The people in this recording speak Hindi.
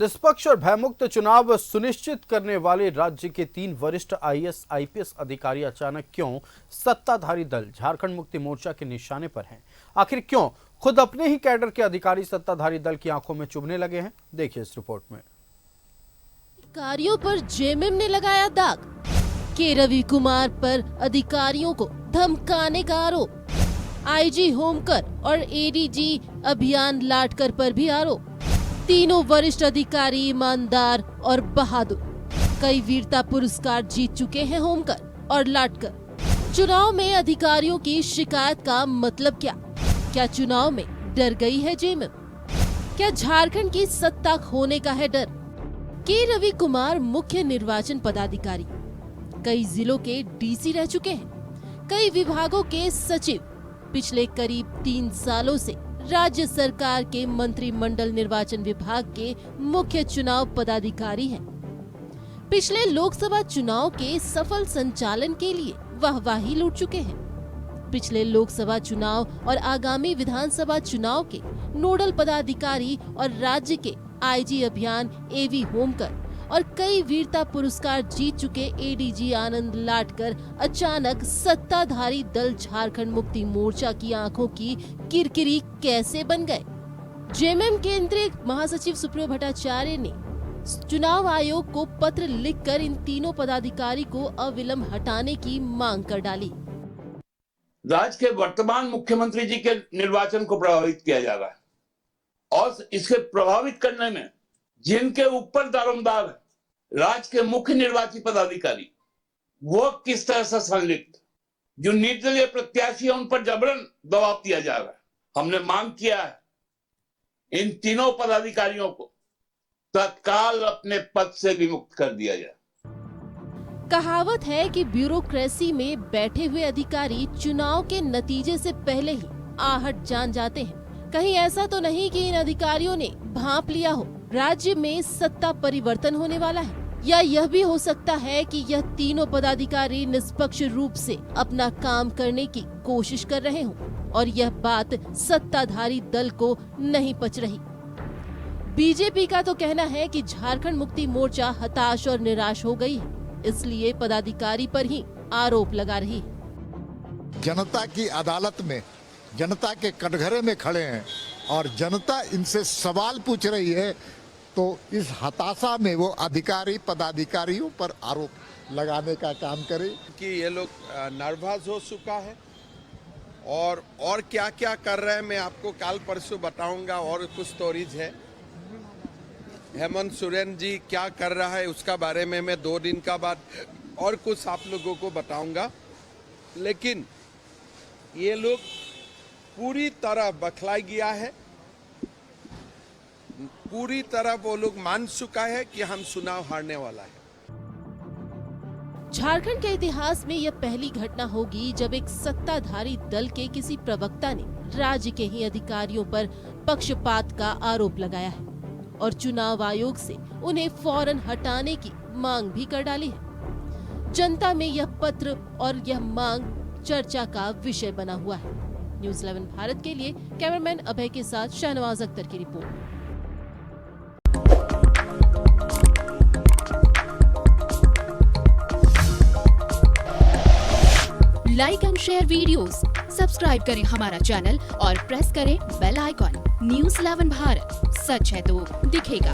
निष्पक्ष और भयमुक्त चुनाव सुनिश्चित करने वाले राज्य के 3 वरिष्ठ आईएएस आईपीएस अधिकारी अचानक क्यों सत्ताधारी दल झारखंड मुक्ति मोर्चा के निशाने पर हैं? आखिर क्यों खुद अपने ही कैडर के अधिकारी सत्ताधारी दल की आंखों में चुभने लगे हैं? देखिए इस रिपोर्ट में। अधिकारियों पर जेएमएम ने लगाया दाग। के रवि कुमार पर अधिकारियों को धमकाने का आरोप। आईजी होमकर और एडीजी अभियान लाटकर पर भी आरोप। तीनों वरिष्ठ अधिकारी ईमानदार और बहादुर। कई वीरता पुरस्कार जीत चुके हैं होमकर और लाटकर। चुनाव में अधिकारियों की शिकायत का मतलब क्या? क्या चुनाव में डर गई है जेएमएम? क्या झारखंड की सत्ता खोने का है डर? के रवि कुमार मुख्य निर्वाचन पदाधिकारी, कई जिलों के डीसी रह चुके हैं, कई विभागों के सचिव, पिछले करीब 3 सालों से राज्य सरकार के मंत्रिमंडल निर्वाचन विभाग के मुख्य चुनाव पदाधिकारी हैं। पिछले लोकसभा चुनाव के सफल संचालन के लिए वाहवाही लूट चुके हैं। पिछले लोकसभा चुनाव और आगामी विधानसभा चुनाव के नोडल पदाधिकारी और राज्य के आईजी अभियान एवी होमकर और कई वीरता पुरस्कार जीत चुके एडीजी आनंद लाटकर अचानक सत्ताधारी दल झारखंड मुक्ति मोर्चा की आंखों की किरकिरी कैसे बन गए? जेएमएम केंद्रीय महासचिव सुप्रियो भट्टाचार्य ने चुनाव आयोग को पत्र लिखकर इन तीनों पदाधिकारी को अविलंब हटाने की मांग कर डाली। राज्य के वर्तमान मुख्यमंत्री जी के निर्वाचन को प्रभावित किया जा रहा है और इसके प्रभावित करने में जिनके ऊपर दारोमदार है राज्य के मुख्य निर्वाची पदाधिकारी, वो किस तरह से संलिप्त, जो निर्दलीय प्रत्याशी है उन पर जबरन दबाव दिया जा रहा है। हमने मांग किया है इन तीनों पदाधिकारियों को तत्काल अपने पद से विमुक्त कर दिया जाए। कहावत है कि ब्यूरोक्रेसी में बैठे हुए अधिकारी चुनाव के नतीजे से पहले ही आहट जान जाते हैं। कहीं ऐसा तो नहीं कि इन अधिकारियों ने भांप लिया हो राज्य में सत्ता परिवर्तन होने वाला है, या यह भी हो सकता है कि यह तीनों पदाधिकारी निष्पक्ष रूप से अपना काम करने की कोशिश कर रहे हों और यह बात सत्ताधारी दल को नहीं पच रही। बीजेपी का तो कहना है कि झारखंड मुक्ति मोर्चा हताश और निराश हो गई है, इसलिए पदाधिकारी पर ही आरोप लगा रही है। जनता की अदालत में जनता के कटघरे में खड़े हैं और जनता इनसे सवाल पूछ रही है, तो इस हताशा में वो अधिकारी पदाधिकारियों पर आरोप लगाने का काम करे कि ये लोग नर्वस हो चुका है और क्या क्या कर रहे हैं मैं आपको कल परसों बताऊंगा। और कुछ स्टोरीज है, हेमंत सोरेन जी क्या कर रहा है उसका बारे में मैं 2 दिन का बाद और कुछ आप लोगों को बताऊंगा। लेकिन ये लोग पूरी तरह बखलाई गया है, पूरी तरह वो लोग मान चुका है कि हम चुनाव हारने वाला है। झारखंड के इतिहास में यह पहली घटना होगी जब एक सत्ताधारी दल के किसी प्रवक्ता ने राज्य के ही अधिकारियों पर पक्षपात का आरोप लगाया है और चुनाव आयोग से उन्हें फौरन हटाने की मांग भी कर डाली है। जनता में यह पत्र और यह मांग चर्चा का विषय बना हुआ है। न्यूज़ 11 भारत के लिए कैमरामैन अभय के साथ शहनवाज अख्तर की report. Like and share videos, subscribe करें हमारा चैनल और प्रेस करें बेल आइकॉन। न्यूज़ 11 भारत, सच है तो दिखेगा।